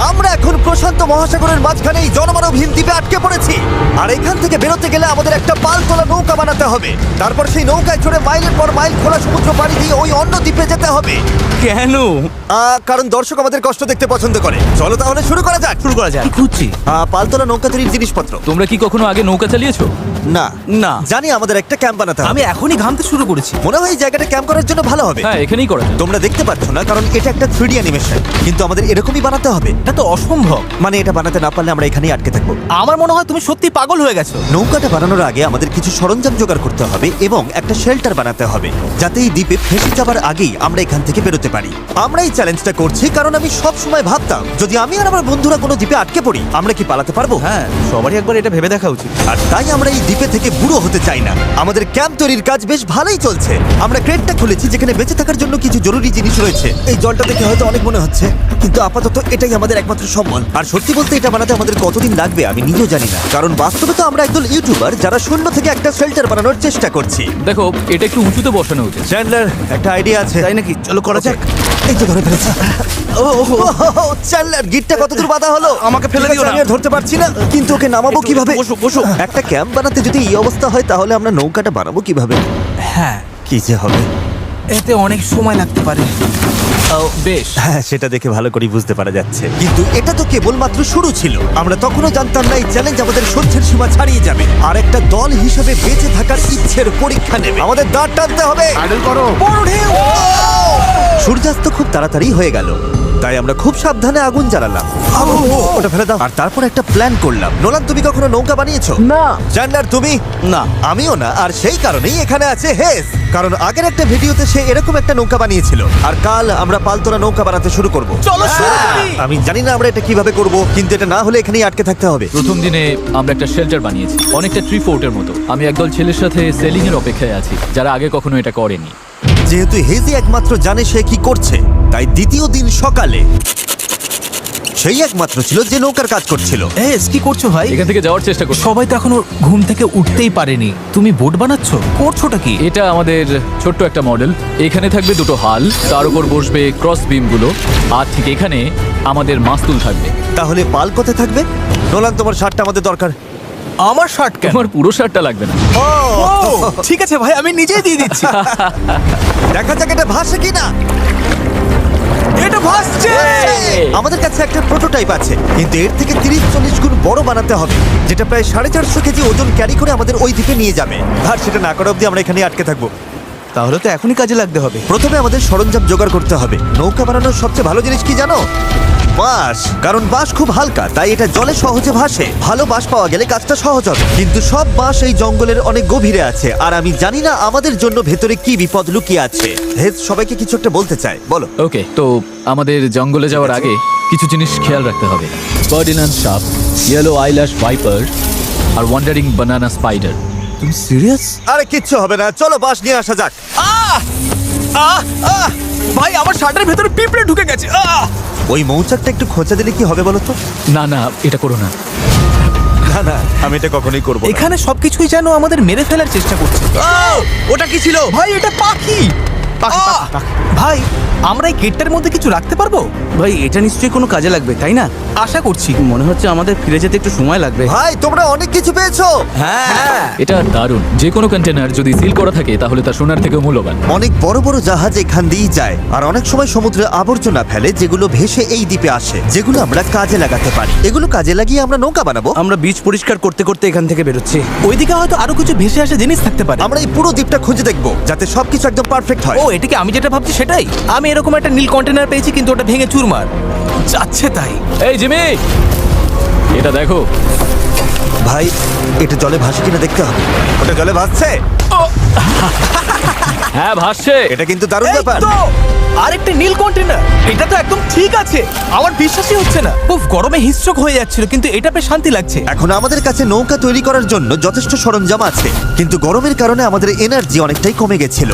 আমরা এখন প্রশান্ত মহাসাগরের মাঝখানে এই জনমানবহীন দ্বীপে আটকে পড়েছি। আর এখান থেকে বেরোতে গেলে আমাদের একটা পালতোলা নৌকা বানাতে হবে। তারপর সেই নৌকায় চড়ে মাইলের পর মাইল খোলা সমুদ্র পাড়ি দিয়ে ওই অন্য দ্বীপে যেতে হবে। কেন? কারণ দর্শক আমাদের কষ্ট দেখতে পছন্দ করে। চলো তাহলে শুরু করা যাক। কি খুঁজছি? পালতোলা নৌকা তৈরির জিনিসপত্র। তোমরা কি কখনো আগে নৌকা চালিয়েছো? না না। জানি আমাদের একটা ক্যাম্প বানাতে হবে। আমি এখনই ঘামতে শুরু করেছি। মনে হয় এই জায়গাটা ক্যাম্প করার জন্য ভালো হবে। হ্যাঁ, এখানেই করা যায়। তোমরা দেখতে পাচ্ছ না কারণ এটা একটা 3D অ্যানিমেশন, কিন্তু আমাদের এরকমই বানাতে হবে। এটা তো অসম্ভব। মানে এটা বানাতে না পারলে আমরা এখানেই আটকে থাকবো। আমার মনে হয় তুমি সত্যি পাগল হয়ে গেছো। নৌকাটা বানানোর আগে আমাদের কিছু সরঞ্জাম জোগাড় করতে হবে এবং একটা শেল্টার বানাতে হবে, যাতে এই দ্বীপে ফেসে যাবার আগেই আমরা এখান থেকে বেরোতে পারি। আমরা এই চ্যালেঞ্জটা করছি কারণ আমি সব সময় ভাবতাম যদি আমি আর আমার বন্ধুরা কোনো দ্বীপে আটকে পড়ি আমরা কি পালাতে পারবো। হ্যাঁ, সবারই একবার এটা ভেবে দেখা উচিত। আর তাই আমরা এই দ্বীপে থেকে বুড়ো হতে চাই না। আমাদের ক্যাম্প তৈরির কাজ বেশ ভালোই চলছে। আমরা ক্রেটটা খুলেছি যেখানে বেঁচে থাকার জন্য কিছু জরুরি জিনিস রয়েছে। এই জলটা দেখে হয়তো অনেক মনে হচ্ছে, কিন্তু আপাতত এটাই আমাদের একমাত্র সম্বল। আর সত্যি বলতে এটা বানাতে আমাদের কতদিন লাগবে আমি নিজেও জানি না, কারণ বাস্তবে তো আমরা একদল ইউটিউবার যারা শূন্য থেকে একটা শেল্টার বানানোর চেষ্টা করছি। দেখো, এটা একটু উঁচুতে বসানো উচিত। চ্যান্ডলার, একটা আইডিয়া আছে। তাই নাকি? চলো করা যাক। এই তো ধরে ফেলেছি। চ্যান্ডলার, গিটটা কতদূর বাঁধা হলো? আমাকে ফেলে দিও না। আমি আর ধরতে পারছি না, কিন্তু ওকে নামাবো কিভাবে? বসো বসো। একটা ক্যাম্প বানাতে যদি এই অবস্থা হয় তাহলে আমরা নৌকাটা বানাবো কিভাবে? হ্যাঁ, কি যে হবে। এতে অনেক সময় লাগতে পারে। বেশ, হ্যাঁ, সেটা দেখে ভালো করে বুঝতে পারা যাচ্ছে, কিন্তু এটা তো কেবলমাত্র শুরু ছিল। আমরা তখনও জানতাম না এই চ্যালেঞ্জ আমাদের সহ্যের সীমা ছাড়িয়ে যাবে আর একটা দল হিসেবে বেঁচে থাকার ইচ্ছের পরীক্ষা নেবে। আমাদের দাঁড় টানতে হবে। প্যাডেল করো। সূর্যাস্ত খুব তাড়াতাড়ি হয়ে গেল, তাই আমরা খুব সাবধানে আগুন জ্বালালাম। ওটা ফেলে দাও। আর তারপর একটা প্ল্যান করলাম। নোলান, তুমি কখনো নৌকা বানিয়েছো? না। জান্নার, তুমি? না। আমিও না। আর সেই কারণেই এখানে আছে হেজ, কারণ আগের একটা ভিডিওতে সে এরকম একটা নৌকা বানিয়েছিল। আর কাল আমরা পালতোলা নৌকা বানাতে শুরু করব। চলো শুরু করি। আমি জানি না আমরা এটা কিভাবে করব, কিন্তু এটা না হলে এখানেই আটকে থাকতে হবে। প্রথম দিনে আমরা একটা শেল্টার বানিয়েছি, অনেকটা ট্রি ফোর্টের মতো। আমি একদল ছেলের সাথে সেলিং এর অপেক্ষায় আছি যারা আগে কখনো এটা করেনি। যেহেতু হেজি একমাত্র জানে সে কি করছে, তাই দ্বিতীয় দিন সকালে সেই একমাত্র ছিল যে নৌকার কাজ করছিল। কি করছো ভাই? এখান থেকে যাওয়ার চেষ্টা করছি। সবাই তো এখনো ঘুম থেকে উঠতেই পারেনি, তুমি বোট বানাচ্ছো? করছোটা কি? এটা আমাদের ছোট্ট একটা মডেল। এখানে থাকবে দুটো হাল, তার উপর বসবে ক্রস বিম গুলো, আর ঠিক এখানে আমাদের মাস্তুল থাকবে। তাহলে পাল কোথায় থাকবে? নোলান, তোমার শার্টটা আমাদের দরকার। আমার শার্ট কেন? আমার পুরো শার্টটা লাগবে না। ও, ঠিক আছে ভাই, আমি নিজেই দিয়ে দিচ্ছি। দেখা যাক এটা ভাসে কিনা। এটা ভাসছে। আমাদের কাছে একটা প্রোটোটাইপ আছে, কিন্তু এর থেকে 30-40 গুণ বড় বানাতে হবে, যেটা প্রায় 450 কেজি ওজন ক্যারি করে আমাদের ওই দ্বীপে নিয়ে যাবে। আর সেটা না করা অবধি আমরা এখানে আটকে থাকবো। তাহলে তো এখনই কাজে লাগতে হবে। প্রথমে আমাদের সরঞ্জাম জোগাড় করতে হবে। নৌকা বানানোর সবচেয়ে ভালো জিনিস কি জানো? বাঁশ। কারণ বাঁশ খুব হালকা, তাই এটা জলে সহজে ভাসে। ভালো বাঁশ পাওয়া গেলে কাজটা সহজ হবে, কিন্তু সব বাঁশ এই জঙ্গলের অনেক গভীরে আছে, আর আমি জানি না আমাদের জন্য ভেতরে কি বিপদ লুকিয়ে আছে। হেজ সবাইকে কিছু একটা বলতে চায়, বলো। ওকে, তো আমাদের জঙ্গলে যাওয়ার আগে কিছু জিনিস খেয়াল রাখতে হবে। ফার্ডিনান্ড সাপ, ইয়েলো আইল্যাশ ভাইপার, আর ওয়ান্ডারিং বানানা স্পাইডার। তুমি সিরিয়াস? আরে কিচ্ছু হবে না, চলো বাঁশ নিয়ে আসা যাক। ভাই, আমার শার্টের ভেতরে পিঁপড়ে ঢুকে গেছে। ওই মৌচাকটা একটু খোঁচা দিলে কি হবে বলো তো? না না, এটা করো না। না না, আমি এটা কখনোই করবো না। এখানে সবকিছুই যেন আমাদের মেরে ফেলার চেষ্টা করছে। ওটা কি ছিল? ভাই, এটা পাখি। ভাই, আমরা এই কেটটার মধ্যে কিছু রাখতে পারবো? ভাই, এটা নিশ্চয়ই কোনো কাজে লাগবে, তাই না? আশা করছি। মনে হচ্ছে আমাদের ফিরে যেতে একটু সময় লাগবে। ভাই, তোমরা অনেক কিছু পেয়েছো। হ্যাঁ। এটা দারুণ। যে কোনো কন্টেনার যদি সিল করা থাকে তাহলে তা সোনার থেকেও মূল্যবান। অনেক বড় বড় জাহাজ এখান দিয়েই যায়, আর অনেক সময় সমুদ্রে আবর্জনা ফেলে যেগুলো ভেসে এই দ্বীপে আসে, যেগুলো আমরা কাজে লাগাতে পারি। এগুলো কাজে লাগিয়ে আমরা নৌকা বানাবো। আমরা বীজ পরিষ্কার করতে করতে এখান থেকে বেরোচ্ছি। ওইদিকে হয়তো আরো কিছু ভেসে আসা জিনিস থাকতে পারে। আমরা এই পুরো দ্বীপটা খুঁজে দেখবো যাতে সবকিছু একদম পারফেক্ট হয়। ও, এটা কি আমি যেটা ভাবছি সেটাই? আমি এরকম একটা নীল কন্টেনার পেয়েছি, কিন্তু ওটা ভেঙে চুরমার যাচ্ছে। তাই এই জিমি, এটা দেখো। ভাই, এটা জলে ভাসে কিনা দেখতে হবে। ওটা জলে ভাসছে। হ্যাঁ, ভাসছে। এটা কিন্তু দারুণ এই ব্যাপার। তো, আরেকটা নীল কন্টেনার। এটা তো একদম ঠিক আছে। আমার বিশ্বাসই হচ্ছে না। খুব গরমে হিস্ট্রোক হয়ে যাচ্ছিল, কিন্তু এটা বেশ শান্তি লাগছে। এখন আমাদের কাছে নৌকা তৈরি করার জন্য যথেষ্ট সরঞ্জাম আছে, কিন্তু গরমের কারণে আমাদের এনার্জি অনেকটাই কমে গেছিল।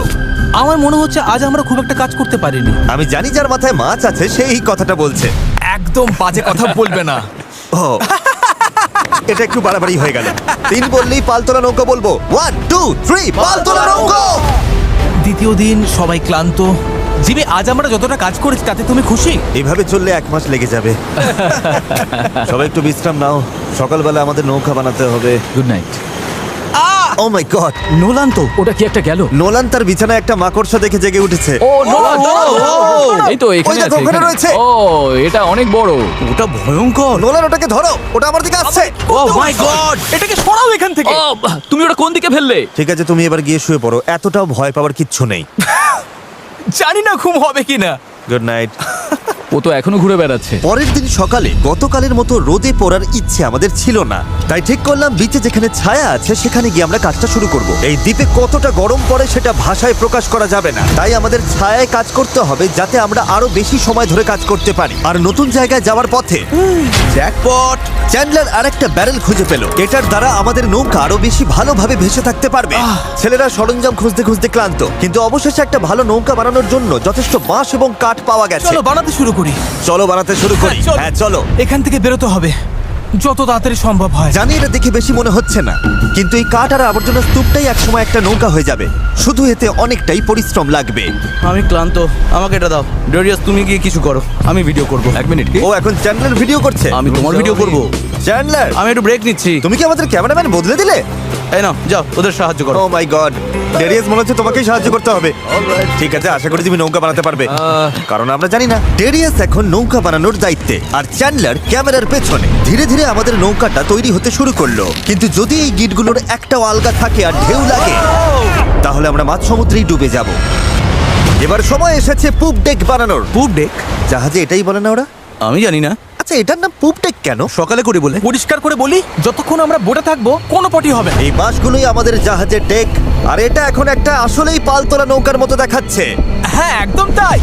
আমার মনে হচ্ছে আজ আমরা খুব একটা কাজ করতে পারিনি। আমি জানি যার মাথায় মাছ আছে সে এই কথাটা বলছে। একদম বাজে কথা বলবে না। ও, এটা একটু বাড়াবাড়ি হয়ে গেল। 3 বললেই পালতোলা নৌকা বলবো। 1 2 3 পালতোলা নৌকা। দ্বিতীয় দিন সবাই ক্লান্ত, জিমি, আজ আমরা যতটা কাজ করেছি তাতে তুমি খুশি? এভাবে চললে 1 মাস লেগে যাবে। সবাই একটু বিশ্রাম নাও, সকালবেলা আমাদের নৌকা বানাতে হবে। Good night. Oh my god, Nolan তো। ওটা কি একটা গেল? নোলান তার বিছানায় একটা মাকড়সা দেখে জেগে উঠেছে। ও নোলান, এই তো এখানে ওই দেখো, আছে, ওখানে এখানে। রয়েছে। ও এটা অনেক বড়। ওটা ভয়ঙ্কর। নোলান ওটাকে ধরো, ওটা আমার দিকে আসছে। ও মাই গড। এটাকে সরাও এখান থেকে। ও তুমি ওটা কোন দিকে ফেললে? ঠিক আছে, তুমি এবার গিয়ে শুয়ে পড়ো, এতটাও ভয় পাওয়ার কিচ্ছু নেই। জানি না ঘুম হবে কিনা। Good night. ও তো এখনো ঘুরে বেড়াচ্ছে। পরের দিন সকালে গতকালের মতো রোদে পড়ার ইচ্ছে আমাদের ছিল না, তাই ঠিক করলাম বিচে যেখানে ছায়া আছে সেখানে গিয়ে আমরা কাজটা শুরু করব। এই দ্বীপে কতটা গরম পড়ে সেটা ভাষায় প্রকাশ করা যাবে না, তাই আমাদের ছায়ায় কাজ করতে হবে যাতে আমরা আরো বেশি সময় ধরে কাজ করতে পারি। আর নতুন জায়গায় যাওয়ার পথে জ্যাকপট। চ্যান্ডলার আরেকটা ব্যারেল খুঁজে পেল, এটার দ্বারা আমাদের নৌকা আরো বেশি ভালোভাবে ভেসে থাকতে পারবে। ছেলেরা সরঞ্জাম খুঁজতে খুঁজতে ক্লান্ত, কিন্তু অবশেষে একটা ভালো নৌকা বানানোর জন্য যথেষ্ট বাঁশ এবং কাঠ পাওয়া গেছে। চলো বানাতে শুরু করি। চলো বানাতে শুরু করি। হ্যাঁ চলো। এখান থেকে বেরোতে হবে যত তাড়াতাড়ি সম্ভব হয়। জানি এটা দেখে বেশি মনে হচ্ছে না, কিন্তু এই কাঠ আর আবর্জনা স্তূপটাই একসময় একটা নৌকা হয়ে যাবে। শুধু এতে অনেকটাই পরিশ্রম লাগবে। আমি ক্লান্ত, আমাকে এটা দাও। ডেরিয়াস, তুমি গিয়ে কিছু করো, আমি ভিডিও করব। 1 মিনিট। ও এখন চ্যান্ডলার ভিডিও করছে। আমি তোমার ভিডিও করব। চ্যান্ডলার, আমি একটু ব্রেক নিচ্ছি। তুমি কি আমাদের ক্যামেরাম্যান বদলে দিলে? এই নাও, যাও ওদের সাহায্য করো। ও মাই গড, ডেরিয়াস মনে হচ্ছে তোমাকেই সাহায্য করতে হবে। ঠিক আছে, আশা করি তুমি নৌকা বানাতে পারবে, কারণ আমরা জানি না। ডেরিয়াস এখন নৌকা বানানোর দায়িত্বে, আর চ্যান্ডলার ক্যামেরার পেছনে। ধীরে ধীরে আমাদের নৌকাটা তৈরি হতে শুরু করলো, কিন্তু যদি এই গিটগুলোর একটাও আলগা থাকে আর ঢেউ লাগে তাহলে আমরা মাঝ সমুদ্রেই ডুবে যাব। এবার সময় এসেছে পুপ ডেক বানানোর। পুপ ডেক? জাহাজে এটাই বলে না ওরা? আমি জানি না, আচ্ছা, এটার নাম পুপ ডেক কেন? সকালে করে বলে। পরিষ্কার করে বলি, যতক্ষণ আমরা বোটে থাকবো কোনো পটি হবে না। এই বাঁশগুলোই আমাদের জাহাজের ডেক, আর এটা এখন একটা আসলেই পালতোলা নৌকার মতো দেখাচ্ছে। হ্যাঁ একদম তাই।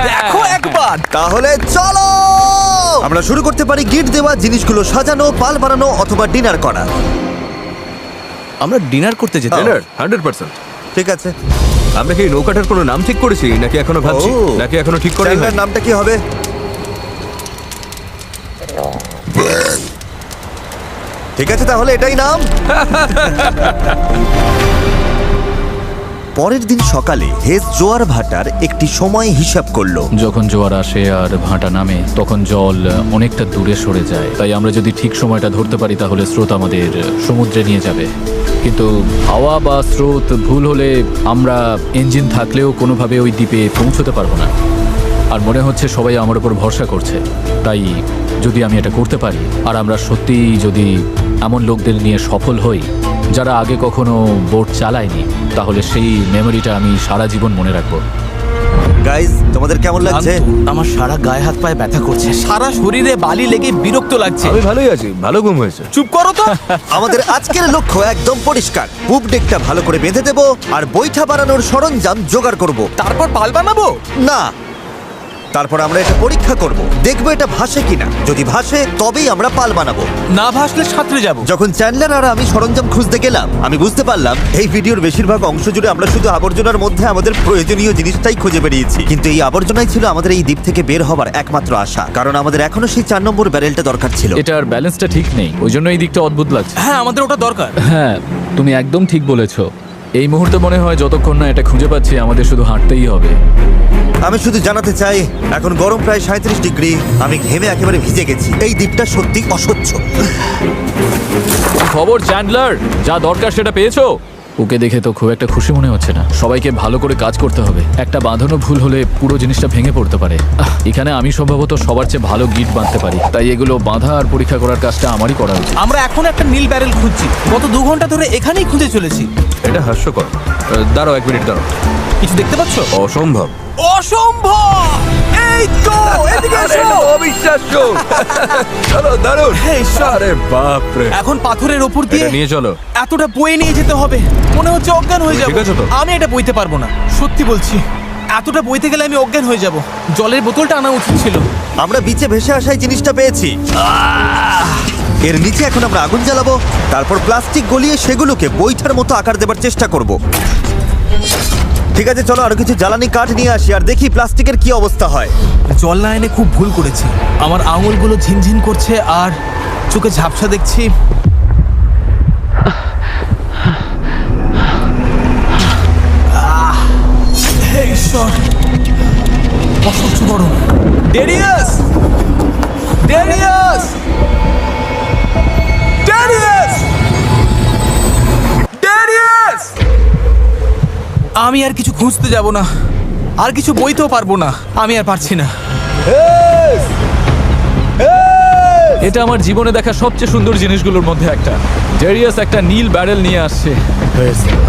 দেখো একবার। তাহলে চলো আমরা শুরু করতে পারি গিট দেওয়া জিনিসগুলো সাজানো, পাল বানানো অথবা ডিনার করা। আমরা ডিনার করতে যেতে। Dinner? 100%। ঠিক আছে, আমরা কি নৌকাটার কোনো নাম ঠিক করেছি নাকি এখনো ভাবছি, ও। নাকি এখনো ঠিক করাই চ্যানেলের হয়নি? নামটা কি হবে? ঠিক আছে, তাহলে এটাই নাম। পরের দিন সকালে হেজ জোয়ার ভাটার একটি সময় হিসাব করলো। যখন জোয়ার আসে আর ভাটা নামে তখন জল অনেকটা দূরে সরে যায়, তাই আমরা যদি ঠিক সময়টা ধরতে পারি তাহলে স্রোত আমাদের সমুদ্রে নিয়ে যাবে। কিন্তু হাওয়া বা স্রোত ভুল হলে আমরা ইঞ্জিন থাকলেও কোনোভাবে ওই দ্বীপে পৌঁছতে পারবো না। আর মনে হচ্ছে সবাই আমার উপর ভরসা করছে, তাই যদি আমি এটা করতে পারি আর আমরা সত্যিই যদি এমন লোকদের নিয়ে সফল হই যারা আগে কখনো বোট চালায়নি, তাহলে সেই মেমোরিটা আমি সারা জীবন মনে রাখবো। গাইস, তোমাদের কেমন লাগছে? আমার সারা গায়ে হাত পায়ে ব্যথা করছে। সারা শরীরে বালি লেগে বিরক্ত লাগছে। আমি ভালোই আছি, ভালো ঘুম হয়েছে। চুপ করো তো। আমাদের আজকের লক্ষ্য একদম পরিষ্কার, পুপ ডেকটা ভালো করে বেঁধে দেব আর বৈঠা বানানোর সরঞ্জাম জোগাড় করব। তারপর পাল বানাবো। না, তারপর আমরা এটা পরীক্ষা করব, দেখবো এটা ভাসে কিনা। যদি ভাসে তবেই আমরা পাল বানাবো। না ভাসলে সাঁতরে যাবো। যখন চ্যান্ডলার আর আমি সরঞ্জাম খুঁজতে গেলাম, আমি বুঝতে পারলাম এই ভিডিওর বেশিরভাগ অংশ জুড়ে আমরা শুধু আবর্জনার মধ্যে আমাদের প্রয়োজনীয় জিনিসটাই খুঁজে বেরিয়েছি। কিন্তু এই আবর্জনাই ছিল আমাদের এই দ্বীপ থেকে বের হবার একমাত্র আশা, কারণ আমাদের এখনো সেই 4 নম্বর ব্যারেলটা দরকার ছিল। এটার ব্যালেন্সটা ঠিক নেই, ওই জন্য এই দিকটা অদ্ভুত লাগছে। হ্যাঁ আমাদের ওটা দরকার। হ্যাঁ তুমি একদম ঠিক বলেছো। এই মুহূর্তে মনে হয় যতক্ষণ না এটা খুঁজে পাচ্ছি আমাদের শুধু হাঁটতেই হবে। আমি শুধু জানাতে চাই, এখন গরম প্রায় 37 ডিগ্রি, আমি ঘেমে একেবারে ভিজে গেছি। এই দ্বীপটা সত্যি অসহ্য। কি খবর চ্যান্ডলার, যা দরকার সেটা পেয়েছো? ওকে দেখে তো খুব একটা খুশি মনে হচ্ছে না। সবাইকে ভালো করে কাজ করতে হবে, একটা বাঁধানো ভুল হলে পুরো জিনিসটা ভেঙে পড়তে পারে। এখানে আমি সম্ভবত সবার চেয়ে ভালো গিট বাঁধতে পারি, তাই এগুলো বাঁধা আর পরীক্ষা করার কাজটা আমারই করা উচিত। আমরা এখন একটা নীল ব্যারেল খুঁজছি, গত 2 ঘন্টা ধরে এখানেই খুঁজে চলেছি। এটা হাস্যকর। দাঁড়াও 1 মিনিট, দাঁড়াও। কিছু দেখতে পাচ্ছ? অসম্ভব। অসম্ভব! এই তো এদিকে এসো। অবিশ্বাস্য। চলো, দারুণ। হে ঈশ্বর! আরে বাপ রে। এখন পাথরের উপর দিয়ে এটা নিয়ে চলো। এতটা বয়ে নিয়ে যেতে হবে, মনে হচ্ছে অজ্ঞান হয়ে তুমি যাবো। ঠিক আছো তো? আমি এটা বইতে পারবো না, সত্যি বলছি। এতটা বইতে গেলে আমি অজ্ঞান হয়ে যাব। জলের বোতলটা আনা উচিত ছিল। আমরা বিচে ভেসে আসাই জিনিসটা পেয়েছি। এর নিচে এখন আমরা আগুন জ্বালাবো, তারপর প্লাস্টিক গলিয়ে সেগুলোকে বৈঠার মতো আকার দেবার চেষ্টা করব। ঠিক আছে, চলো আরো কিছু জ্বালানি কাঠ নিয়ে আসি আর দেখি প্লাস্টিকের কি অবস্থা হয়। জল না এনে খুব ভুল করেছি। আমার আঙুলগুলো ঝিনঝিন করছে আর চোখে ঝাপসা দেখছি। হে ঈশ্বর, অসহ্য গরম। Darius, Darius, Darius, Darius! আমি আর কিছু খুঁজতে যাব না, আর কিছু বইতেও পারবো না, আমি আর পারছি না। এটা আমার জীবনে দেখা সবচেয়ে সুন্দর জিনিসগুলোর মধ্যে একটা। ডেরিয়াস একটা নীল ব্যারেল নিয়ে আসছে।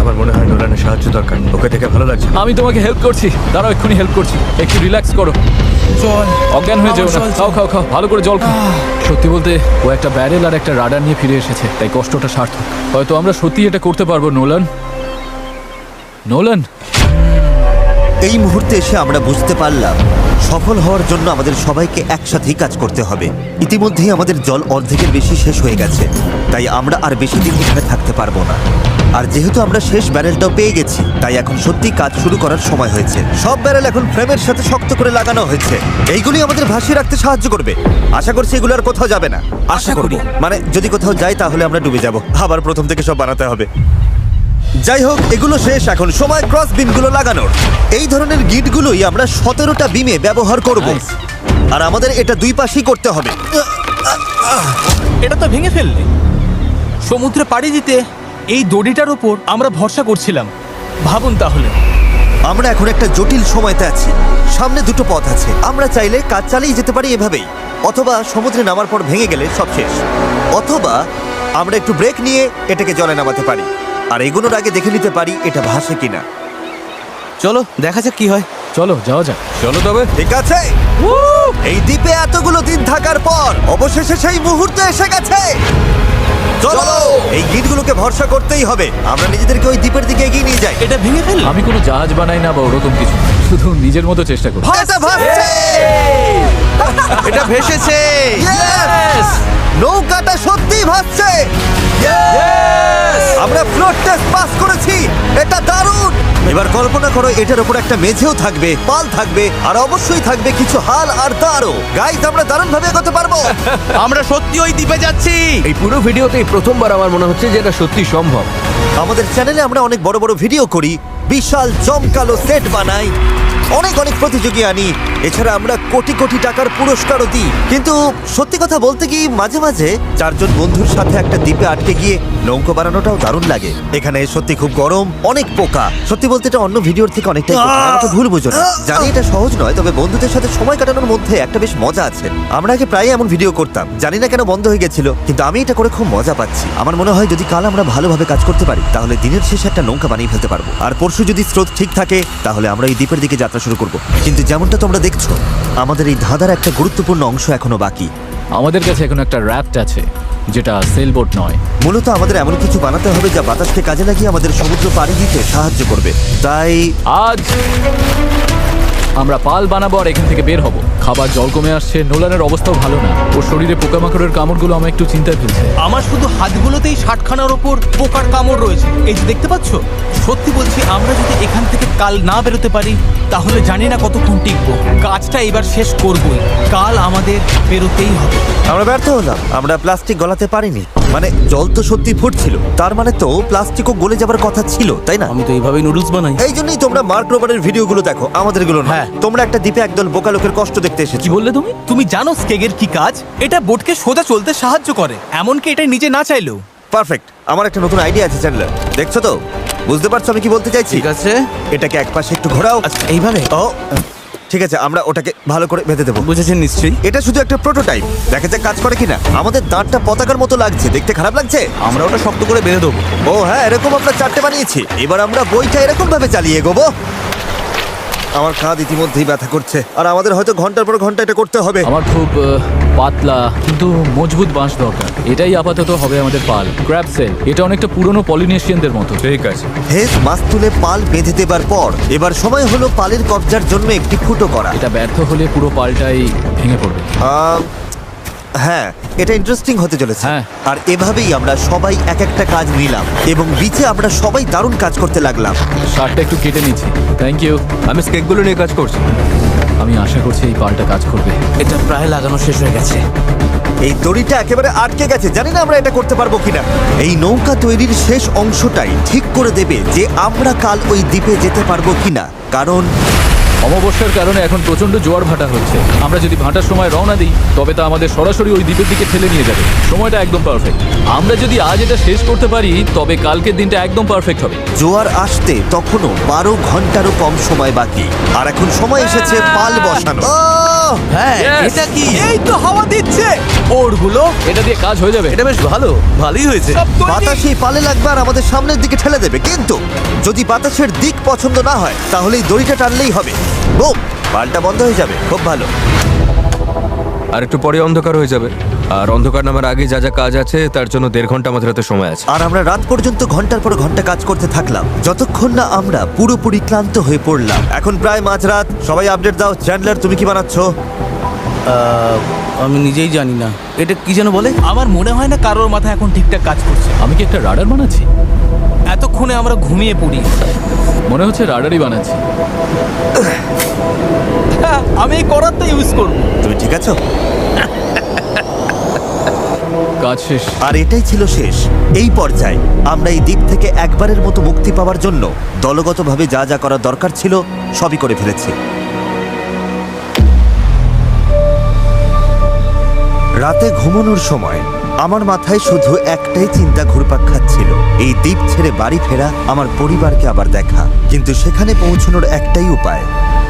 আমার মনে হয় নোলানের সাহায্য দরকার, ওকে দেখে ভালো লাগছে। আমি তোমাকে হেল্প করছি, দাঁড়াও এক্ষুনি হেল্প করছি। একটু রিল্যাক্স করো, চল, অজ্ঞান হয়ে যেও না। আমার খাও খাও খাও, ভালো করে জল খাও। সত্যি বলতে ও একটা ব্যারেল আর একটা রাডার নিয়ে ফিরে এসেছে, তাই কষ্টটা সার্থক। হয়তো আমরা সত্যি এটা করতে পারবো। নোলান, নোলান, এই মুহূর্তে এসে আমরা বুঝতে পারলাম সফল হওয়ার জন্য আমাদের সবাইকে একসাথেই কাজ করতে হবে। ইতিমধ্যেই আমাদের জল অর্ধেকের বেশি শেষ হয়ে গেছে, তাই আমরা আর বেশি দিন এখানে থাকতে পারবো না। আর যেহেতু আমরা শেষ ব্যারেলটাও পেয়ে গেছি, তাই এখন সত্যি কাজ শুরু করার সময় হয়েছে। সব ব্যারেল এখন ফ্রেমের সাথে শক্ত করে লাগানো হয়েছে। এইগুলি আমাদের ভাসিয়ে রাখতে সাহায্য করবে। আশা করছি এগুলো আর কোথাও যাবে না। আশা করি, মানে যদি কোথাও যাই তাহলে আমরা ডুবে যাব, আবার প্রথম থেকে সব বানাতে হবে। যাই হোক, এগুলো শেষ, এখন সময় ক্রস বিমগুলো লাগানোর। এই ধরনের গিটগুলোই আমরা 17টা বিমে ব্যবহার করব, আর আমাদের এটা দুই পাশেই করতে হবে। এটা তো ভেঙে ফেললে। সমুদ্রে পাড়ি দিতে এই দড়িটার উপর আমরা ভরসা করছিলাম। ভাবুন তাহলে। আমরা এখন একটা জটিল সময়তে আছি। সামনে দুটো পথ আছে, আমরা চাইলে কাজ চালিয়ে যেতে পারি এভাবেই, অথবা সমুদ্রে নামার পর ভেঙে গেলে সব শেষ, অথবা আমরা একটু ব্রেক নিয়ে এটাকে জলে নামাতে পারি আর এগুলোর আগে দেখে নিতে পারি এটা ভাসে কিনা। চলো দেখা যাক কি হয়। চলো যাওয়া যাক। চলো তবে। ঠিক আছে, এই দ্বীপে এতগুলো দিন থাকার পর অবশেষে সেই মুহূর্ত এসে গেছে। চলো, এই গিটগুলোকে ভরসা করতেই হবে। আমরা নিজেদেরকে ওই দ্বীপের দিকে এগিয়ে নিয়ে যাই। এটা ভেঙে ফেললে। আমি কোনো জাহাজ বানাই না বা ওরকম কিছু না। শুধু নিজের মতো চেষ্টা করি। এটা ভাসছে! এটা ভেসেছে। Yes! নৌকাটা সত্যিই ভাসছে। আমরা ফ্লোট টেস্ট পাস করেছি, এটা দারুণ। এবার কল্পনা করো এটার উপর একটা মেঝেও থাকবে, পাল থাকবে, আর অবশ্যই থাকবে কিছু হাল আর তারও। গাইস, আমরা দারুণ ভাবে এগোতে পারবো। আমরা সত্যি ওই দ্বীপে যাচ্ছি। এই পুরো ভিডিওতেই প্রথমবার আমার মনে হচ্ছে যে এটা সত্যি সম্ভব। আমাদের চ্যানেলে আমরা অনেক বড় বড় ভিডিও করি, বিশাল জমকালো সেট বানাই, অনেক অনেক প্রতিযোগী আনি, এছাড়া আমরা কোটি কোটি টাকার পুরস্কারও দিই। কিন্তু সত্যি কথা বলতে কি, মাঝে মাঝে চারজন বন্ধুর সাথে একটা দ্বীপে আটকে গিয়ে নৌকো বানানোটাও দারুণ লাগে। এখানে সত্যি খুব গরম, অনেক পোকা। সত্যি বলতে এটা অন্য ভিডিওর থেকে অনেকটাই কঠিন, আমাকে ভুল বুঝো না। জানি এটা সহজ নয়, তবে বন্ধুদের সাথে সময় কাটানোর মধ্যে একটা বেশ মজা আছে। আমরা আগে প্রায় এমন ভিডিও করতাম, জানি না কেন বন্ধ হয়ে গেছিল, কিন্তু আমি এটা করে খুব মজা পাচ্ছি। আমার মনে হয় যদি কাল আমরা ভালোভাবে কাজ করতে পারি তাহলে দিনের শেষে একটা নৌকা বানিয়ে ফেলতে পারবো। আর পরশু যদি স্রোত ঠিক থাকে তাহলে আমরা এই দ্বীপের দিকে যাত্রা শুরু করব। কিন্তু যেমনটা তোমরা দেখছো, আমাদের এই ধাঁধার একটা গুরুত্বপূর্ণ অংশ এখনো বাকি। আমাদের কাছে এখন একটা র্যাফট আছে, যেটা সেলবোট নয়। মূলত আমাদের এমন কিছু বানাতে হবে যা বাতাসকে কাজে লাগিয়ে আমাদের সমুদ্র পাড়ি দিতে সাহায্য করবে। তাই আজ আমরা পাল বানাবো আর এখান থেকে বের হব। খাবার জল কমে আসছে, নোলানের অবস্থাও ভালো না। ওর শরীরে পোকামাকড়ের কামড়গুলো আমার একটু চিন্তায় ফেলছে। আমার শুধু হাতগুলোতেই 60খানার ওপর পোকার কামড় রয়েছে। এই যে দেখতে পাচ্ছ, সত্যি বলছি, আমরা যদি এখান থেকে কাল না বেরোতে পারি তাহলে জানি না কতক্ষণ টিকবো। কাজটা এবার শেষ করবই, কাল আমাদের বেরোতেই হবে। আমরা ব্যর্থ হলাম, আমরা প্লাস্টিক গলাতে পারিনি। মানে জল তো সত্যি ফুটছিল, তার মানে তো প্লাস্টিকও গলে যাবার কথা ছিল, তাই না? আমি তো এইভাবেই নুডলস বানাই। এই জন্যই তোমরা মার্ক রোবারের ভিডিওগুলো দেখো, আমাদেরগুলো না। হ্যাঁ। তোমরা একটা দ্বীপে একদল বোকা লোকের কষ্ট দেখতে এসেছো। কি বললে তুমি? তুমি জানো স্কেগের কি কাজ? এটা বোটকে সোজা চলতে সাহায্য করে, এমনকি এটা নিজে না চাইলেও। পারফেক্ট, আমার একটা নতুন আইডিয়া আছে চ্যান্ডলার, দেখছো তো? বুঝতে পারছো আমি কি বলতে চাইছি? ঠিক আছে, এটাকে একপাশে একটু ঘোরাও। আচ্ছা এইভাবে। ও ঠিক আছে, আমরা ওটাকে ভালো করে বেঁধে দেবো। বুঝেছেন নিশ্চয়ই। এটা শুধু একটা প্রোটোটাইপ, দেখা যাক কাজ করে কিনা। আমাদের দাঁতটা পতাকার মতো লাগছে, দেখতে খারাপ লাগছে? আমরা ওটা শক্ত করে বেঁধে দেবো। ও হ্যাঁ, এরকম আমরা 4টে বানিয়েছি। এবার আমরা বইটা এরকম ভাবে চালিয়ে এগোবো। আমার কাঁধ ইতিমধ্যেই ব্যথা করছে, আর আমাদের হয়তো ঘন্টার পর ঘন্টা এটা করতে হবে। আমার খুব পাতলা কিন্তু মজবুত বাঁশ দরকার। এটাই আপাতত হবে আমাদের পাল। ক্র্যাব সেল, এটা অনেকটা পুরনো পলিনেশিয়ানদের মতো। ঠিক আছে। হেস মাছ তুলে পাল বেঁধে দেবার পর এবার সময় হলো পালের কবজার জন্য একটি ফুটো করা। এটা ব্যর্থ হলে পুরো পালটাই ভেঙে পড়বে। হ্যাঁ, এটা ইন্টারেস্টিং হতে চলেছে। হ্যাঁ। আর এভাবেই আমরা সবাই এক একটা কাজ নিলাম এবং বিচে আমরা সবাই দারুণ কাজ করতে লাগলাম। শার্টটা একটু কেটে নিচ্ছি। Thank you. আমি স্কেকগুলো নিয়ে কাজ করছি। আমি আশা করছি এই পালটা কাজ করবে। এটা প্রায় লাগানো শেষ হয়ে গেছে। এই দড়িটা একেবারে আটকে গেছে, জানি না আমরা এটা করতে পারবো কিনা। এই নৌকা তৈরির শেষ অংশটাই ঠিক করে দেবে যে আমরা কাল ওই দ্বীপে যেতে পারবো কিনা, কারণ অমাবস্যার কারণে এখন প্রচন্ড জোয়ার ভাটা হচ্ছে। আমরা যদি ভাটার সময় রওনা দিই তবে তা আমাদের সরাসরি ওই দ্বীপের দিকে ঠেলে নিয়ে যাবে। সময়টা একদম পারফেক্ট। আমরা যদি আজ এটা শেষ করতে পারি তবে কালকের দিনটা একদম পারফেক্ট হবে। জোয়ার আসতে তখনও 12 ঘন্টারও কম সময় বাকি, আর এখন সময় এসেছে পাল বসানো। হ্যাঁ Yes! এটা কি? এই তো হাওয়া দিচ্ছে ওরগুলো এটা দিয়ে কাজ হয়ে যাবে। এটা বেশ ভালোই হয়েছে। সব তৈরি। বাতাস এই পালে লাগবে আর আমাদের সামনের দিকে ঠেলে দেবে, কিন্তু যদি বাতাসের দিক পছন্দ না হয় তাহলে এই দড়িটা টানলেই হবে। বুম, পালটা বন্ধ হয়ে যাবে। খুব ভালো। আর একটু পরে অন্ধকার হয়ে যাবে, আর অন্ধকার নামার আগে যা যা কাজ আছে তার জন্য 1.5 ঘন্টা আমাদের হাতে সময় আছে। আর আমরা রাত পর্যন্ত ঘন্টার পর ঘন্টা কাজ করতে থাকলাম, যতক্ষণ না আমরা পুরোপুরি ক্লান্ত হয়ে পড়লাম। এখন প্রায় মাঝরাত। সবাই আপডেট দাও। চ্যান্ডলার, তুমি কি বানাচ্ছ? আমি নিজেই জানি না এটা কি যেন বলে। আমার মনে হয় না কারোর মাথা এখন ঠিকঠাক কাজ করছে। আমি কি একটা রাডার বানাচ্ছি? এতক্ষণে আমরা ঘুমিয়ে পড়ি। মনে হচ্ছে রাডারই বানাচ্ছি। হ্যাঁ, আমি এই করাতটা ইউজ করব। তুমি ঠিক আছো? কাজ শেষ। আর এটাই ছিল শেষ। এই পর্যায়ে আমরা এই দ্বীপ থেকে একবারের মতো মুক্তি পাওয়ার জন্য দলগতভাবে যা যা করার দরকার ছিল সবই করে ফেলেছি। রাতে ঘুমানোর সময় আমার মাথায় শুধু একটাই চিন্তা ঘুরপাক খাচ্ছিল, এই দ্বীপ ছেড়ে বাড়ি ফেরা, আমার পরিবারকে আবার দেখা। কিন্তু সেখানে পৌঁছানোর একটাই উপায়,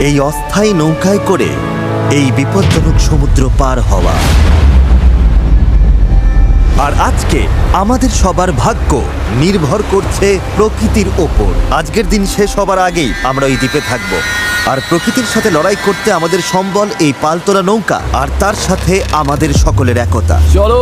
এই অস্থায়ী নৌকায় করে এই বিপজ্জনক সমুদ্র পার হওয়া। আর আজকে আমাদের সবার ভাগ্য নির্ভর করছে প্রকৃতির ওপর। আজকের দিন শেষ হবার আগেই আমরা এই দ্বীপে থাকব, আর প্রকৃতির সাথে লড়াই করতে আমাদের সম্বল এই পালতোলা নৌকা, আর তার সাথে আমাদের সকলের একতা। চলো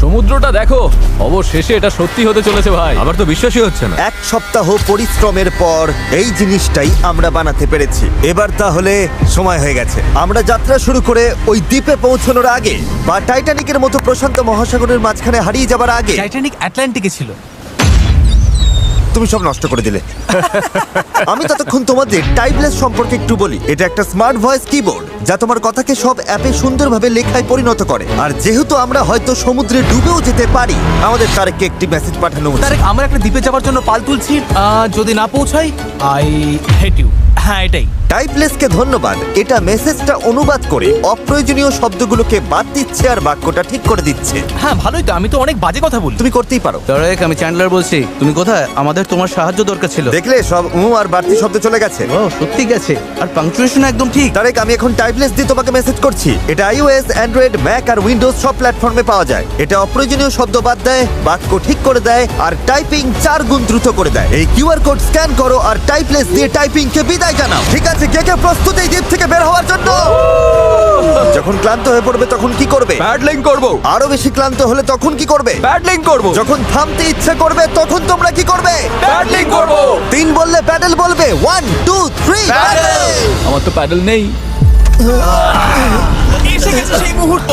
সমুদ্রটা দেখো। অবশেষে এটা সত্যি হতে চলেছে ভাই। আমার তো বিশ্বাসই হচ্ছে না। 1 সপ্তাহ পরিশ্রমের পর এই জিনিসটাই আমরা বানাতে পেরেছি। এবার তাহলে সময় হয়ে গেছে আমরা যাত্রা শুরু করে ওই দ্বীপে পৌঁছানোর আগে, বা টাইটানিকের মতো প্রশান্ত মহাসাগরের মাঝখানে হারিয়ে যাবার আগে। টাইটানিক আটলান্টিকে ছিল। তুমি সব নষ্ট করে দিলে। আমি ততক্ষণ তোমাদের টাইপলেস সম্পর্কে একটু বলি। এটা একটা স্মার্ট ভয়েস কিবোর্ড যা তোমার কথাকে সব অ্যাপে সুন্দরভাবে লেখায় পরিণত করে। আর যেহেতু আমরা হয়তো সমুদ্রে ডুবেও যেতে পারি, আমাদের তারেককে একটি মেসেজ পাঠানো উচিত। তারেক, আমরা একটা দ্বীপে যাওয়ার জন্য পাল তুলছি। যদি না পৌঁছাই, আই হেট ইউ। হ্যাঁ, এটাই। টাইপলেসকে ধন্যবাদ। এটা মেসেজটা অনুবাদ করে অপ্রয়োজনীয় শব্দগুলোকে বাদ দিচ্ছে আর বাক্যটা ঠিক করে দিচ্ছে। হ্যাঁ, ভালোই তো। আমি তো অনেক বাজে কথা বলি। তুমি করতেই পারো। তারেক, আমি চ্যান্ডলার বলছি। তুমি কোথায়? আমাদের তোমার সাহায্য দরকার ছিল। দেখলে সব আর বাড়তি শব্দ চলে গেছে। ও সত্যি গেছে। আর পাংচুয়েশন একদম ঠিক। তারেক, আমি এখন টাইপলেস দিয়ে তোমাকে মেসেজ করছি। এটা iOS, অ্যান্ড্রয়েড, ম্যাক আর উইন্ডোজ সব প্ল্যাটফর্মে পাওয়া যায়। এটা অপ্রয়োজনীয় শব্দ বাদ দেয়, বাক্য ঠিক করে দেয়, আর টাইপিং 4 গুণ দ্রুত করে দেয়। এই কিউআর কোড স্ক্যান করো আর টাইপলেস দিয়ে টাইপিংকে বিদায় জানাও। ঠিক আছে, কে কে প্রস্তুত এই দ্বীপ থেকে বের হওয়ার জন্য? যখন ক্লান্ত হয়ে পড়বে তখন কি করবে? প্যাডলিং করব। আরো বেশি ক্লান্ত হলে তখন কি করবে? প্যাডলিং করব। যখন থামতে ইচ্ছে করবে তখন তোমরা কি করবে? প্যাডলিং করব। 3 বললে প্যাডেল বলবে। 1 2 3 প্যাডেল। আমার তো প্যাডেল নেই। এসে গেছে সেই মুহূর্ত।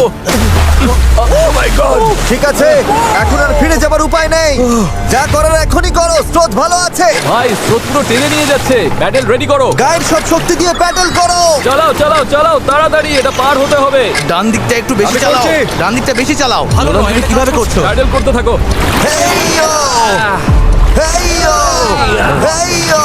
ঠিক আছে, এখন আর ফিরে যাবার উপায় নেই। যা করার এখনই করো, স্রোত ভালো আছে। ভাই স্রোত পুরো টেনে নিয়ে যাচ্ছে। প্যাডেল রেডি করো। গায়ের সব শক্তি দিয়ে প্যাডেল করো। চালাও চালাও চালাও, তাড়াতাড়ি এটা পার হতে হবে। ডান দিকটা একটু বেশি আমি চালাও। করছি। ডান দিকটা বেশি চালাও। ভালো নোলান, নয়, তুমি এটা কিভাবে কাজ করছো? প্যাডেল করতে থাকো। হেইয়ো! হেইয়ো! হেইয়ো!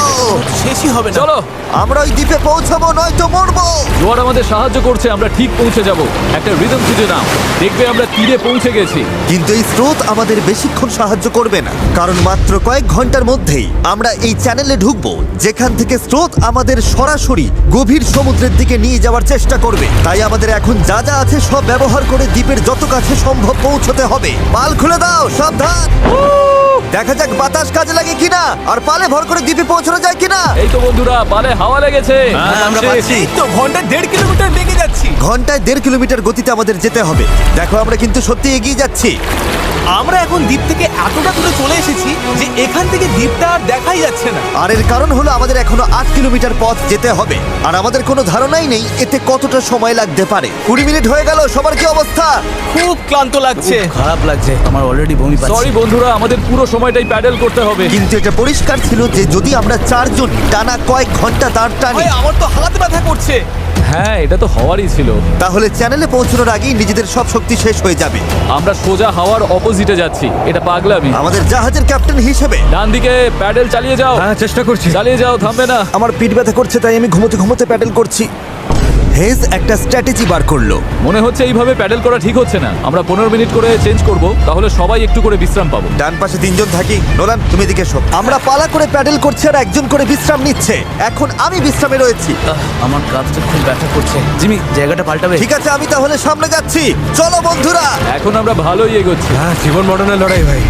শেষই হবে না। চলো, আমরা ওই দ্বীপে পৌঁছাবো, নয়তো মরবো। জোয়ার আমাদের সাহায্য করছে। আমরা ঠিক পৌঁছে যাব। একটা রিদম খুঁজে নাও, দেখবে আমরা তীরে পৌঁছে গেছি। কিন্তু এই স্রোত আমাদের বেশিক্ষণ সাহায্য করবে না, কারণ মাত্র কয়েক ঘন্টার মধ্যেই আমরা এই চ্যানেলে ঢুকবো যেখান থেকে স্রোত আমাদের সরাসরি গভীর সমুদ্রের দিকে নিয়ে যাওয়ার চেষ্টা করবে। তাই আমাদের এখন যা যা আছে সব ব্যবহার করে দ্বীপের যত কাছে সম্ভব পৌঁছতে হবে। পাল খুলে দাও, সাবধান। দেখা যাক বাতাস কাজে লাগে কিনা, আর পালে ভর করে দ্বীপে পৌঁছানো যায় কিনা। এই তো বন্ধুরা, পালে হাওয়া লেগেছে। হ্যাঁ, আমরা পাচ্ছি। এই তো ঘন্টায় 1.5 কিলোমিটার বেগে যাচ্ছি। ঘন্টায় 1.5 কিলোমিটার গতিতে আমাদের যেতে হবে। দেখো, আমরা কিন্তু সত্যি এগিয়ে যাচ্ছি। আমরা এখন দ্বীপ থেকে এতটা দূরে চলে এসেছি যে এখান থেকে দ্বীপটা আর দেখাই যাচ্ছে না। আর এর কারণ হলো আমাদের এখনো 8 কিলোমিটার পথ যেতে হবে, আর আমাদের কোনো ধারণাই নেই এতে কতটা সময় লাগতে পারে। 20 মিনিট হয়ে গেল। সবার কি অবস্থা? খুব ক্লান্ত লাগছে। খারাপ লাগছে, আমার অলরেডি বমি পাচ্ছে। সরি বন্ধুরা, আমাদের পুরো সময়টাই প্যাডেল করতে হবে। কিন্তু এটা পরিষ্কার ছিল যে যদি আমরা 4 জন টানা কয়েক ঘন্টা দাঁড় টানি, ভাই, আমার তো হাত ব্যথা করছে। হ্যাঁ, এটা তো হওয়ারই ছিল। তাহলে চ্যানেলে পৌঁছানোর আগেই নিজেদের সব শক্তি শেষ হয়ে যাবে। আমরা সোজা হাওয়ার অপোজিটে যাচ্ছি, এটা পাগলামি। আমাদের জাহাজের ক্যাপ্টেন হিসেবে ডান দিকে প্যাডেল চালিয়ে যাও। হ্যাঁ, চেষ্টা করছি। চালিয়ে যাও, থামবে না। আমার পিঠ ব্যথা করছে, তাই আমি ঘুমোতে ঘুমোতে প্যাডেল করছি। হেজ একটা স্ট্র্যাটেজি বার করলো। মনে হচ্ছে এইভাবে প্যাডেল করা ঠিক হচ্ছে না। আমরা 15 মিনিট করে চেঞ্জ করব, তাহলে সবাই একটু করে বিশ্রাম পাবো। ডান পাশে 3 জন থাকি। নোলান, তুমি এদিকে এসো। আমরা পালা করে প্যাডেল করছি আর একজন করে বিশ্রাম নিচ্ছে। এখন আমি বিশ্রামে রয়েছি। আমার কাঁধটা খুব ব্যথা করছে। জিমি, জায়গাটা পাল্টাবে? ঠিক আছে, আমি তাহলে সামনে যাচ্ছি। চলো বন্ধুরা। এখন আমরা ভালোই এগোচ্ছি। হ্যাঁ, জীবন মরণের লড়াই ভাই।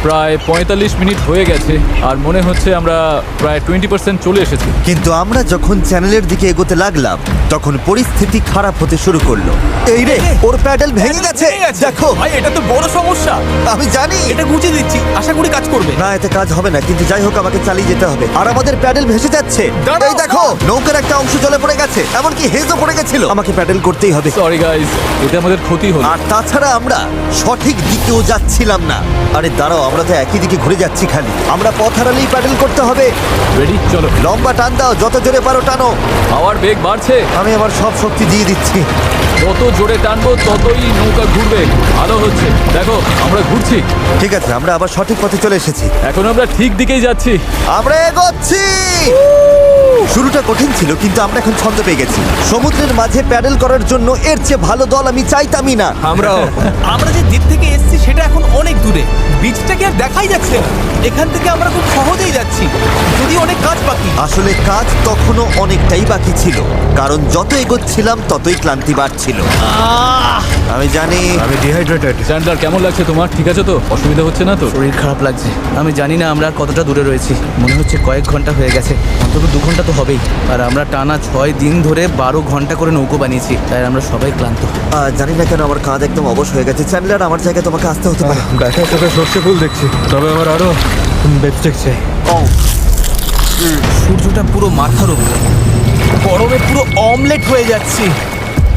প্রায় 45 মিনিট হয়ে গেছে আর মনে হচ্ছে আমরা প্রায় 20% চলে এসেছি। কিন্তু আমরা যখন চ্যানেলের দিকে এগোতে লাগলাম তখন পরিস্থিতি খারাপ হতে শুরু করলো। এই রে, ওর প্যাডেল ভেঙে গেছে। দেখো, ভাই এটা তো বড় সমস্যা। আমি জানি। এটা গুছিয়ে দিচ্ছি, আশা করি কাজ করবে। না, এতে কাজ হবে না, কিন্তু যাই হোক আমাকে চালিয়ে যেতে হবে। আর আমাদের প্যাডেল ভেসে যাচ্ছে। দাঁড়াও, এই দেখো, নৌকার একটা অংশ জলে পড়ে গেছে, এমনকি হেজও পড়ে গেছিল। আমাকে প্যাডেল করতেই হবে। সরি গাইস, এতে আমাদের ক্ষতি হলো। আর তাছাড়া আমরা সঠিক দিকেও যাচ্ছিলাম না। আরে দাঁড়াও, আমরা তো একই দিকে ঘুরে যাচ্ছি খালি। আমরা পথ হারালেই প্যাডেল করতে হবে। রেডি, চলো। লম্বা টান দাও, যত জোরে পারো টানো। হাওয়ার বেগ বাড়ছে। আমি আমার সব শক্তি দিয়ে দিচ্ছি। যত জোরে টানবো ততই নৌকা ঘুরবে। ভালো হচ্ছে, দেখো আমরা ঘুরছি। ঠিক আছে, আমরা আবার সঠিক পথে চলে এসেছি। এখন আমরা ঠিক দিকেই যাচ্ছি। আমরা এগোচ্ছি। শুরুটা কঠিন ছিল, কিন্তু আমরা এখন ছন্দ পেয়ে গেছি। সমুদ্রের মাঝে প্যাডেল করার জন্য এর চেয়ে ভালো দল আমি চাইতামই না। আমরাও। আমরা যে দ্বীপ থেকে এসেছি সেটা এখন অনেক দূরে। বিচটাকে আর দেখাই যাচ্ছে না। এখান থেকে আমরা খুব সহজেই যাচ্ছি, যদি অনেক কাজ বাকি। আসলে কাজ তখনও অনেকটাই বাকি ছিল, কারণ যত এগোচ্ছিলাম ততই ক্লান্তি বাড়ছিল। আমি জানি। আমি ডিহাইড্রেটেড। চ্যান্ডলার, কেমন লাগছে তোমার? ঠিক আছে তো? অসুবিধা হচ্ছে না তো? শরীর খারাপ লাগছে। আমি জানি না আমরা আর কতটা দূরে রয়েছি। মনে হচ্ছে কয়েক ঘন্টা হয়ে গেছে, অন্তত 2 ঘন্টা তো হবেই। আর আমরা টানা 6 দিন ধরে 12 ঘন্টা করে নৌকো বানিয়েছি, তাই আমরা সবাই ক্লান্ত। জানি না কেন আমার কাঁধ একদম অবশ হয়ে গেছে। চ্যান্ডলার, আমার জায়গায় তোমাকে আসতে হতে পারে। ব্যথায় চোখে সর্ষে ফুল দেখছি, তবে আমার আরো বেস্টেক চাই। সূর্যটা পুরো মাথার উপরে, গরমে পুরো অমলেট হয়ে যাচ্ছি।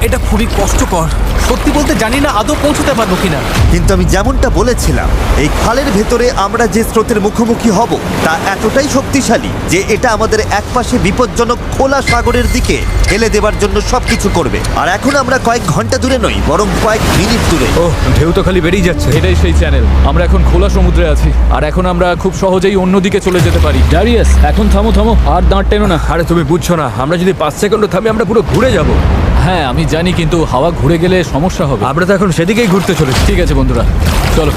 এটা খুবই কষ্টকর। সত্যি বলতে জানি না আদৌ পৌঁছতে পারবো কিনা। কিন্তু আমি যেমনটা বলেছিলাম, এই খালের ভেতরে আমরা যে স্রোতের মুখোমুখি হব তা এতটাই শক্তিশালী যে এটা আমাদের একপাশে বিপজ্জনক খোলা সাগরের দিকে ঠেলে দেবার জন্য সবকিছু করবে। আর এখন আমরা কয়েক ঘন্টা দূরে নই, বরং কয়েক মিনিট দূরে। ও, ঢেউ তো খালি বেরিয়ে যাচ্ছে। এটাই সেই চ্যানেল। আমরা এখন খোলা সমুদ্রে আছি আর এখন আমরা খুব সহজেই অন্যদিকে চলে যেতে পারি। ড্যারিয়াস, এখন থামো থামো, আর দাঁড় টেনো না। আরে তুমি বুঝছো না, আমরা যদি 5 সেকেন্ডও থামি আমরা পুরো ঘুরে যাব। হ্যাঁ আমি জানি, কিন্তু হাওয়া ঘুরে গেলে সমস্যা হবে। আমরা তো এখন সেদিকেই ঘুরতে চলেছি। ঠিক আছে বন্ধুরা, চলো।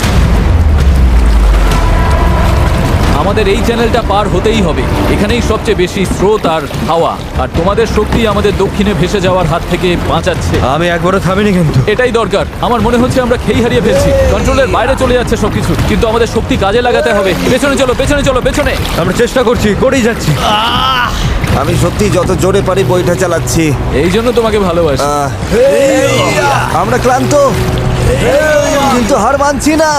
আমাদের এই চ্যানেলটা পার হতেই হবে। এখানেই সবচেয়ে বেশি স্রোত আর হাওয়া, আর তোমাদের শক্তি আমাদের দক্ষিণে ভেসে যাওয়ার হাত থেকে বাঁচাচ্ছে। আমি একবারও থামিনি কিন্তু। এটাই দরকার। আমার মনে হচ্ছে আমরা খেই হারিয়ে ফেলছি, কন্ট্রোলের বাইরে চলে যাচ্ছে সবকিছু। কিন্তু আমাদের শক্তি কাজে লাগাতে হবে। পেছনে চলো, পেছনে চলো, পেছনে। আমরা চেষ্টা করছি, করেই যাচ্ছি। আমি সত্যি যত জোরে পারি বইটা চালাচ্ছি। এই জন্য তোমাকে ভালোবাসি। আমরা ক্লান্ত, কিন্তু হার মানছি না।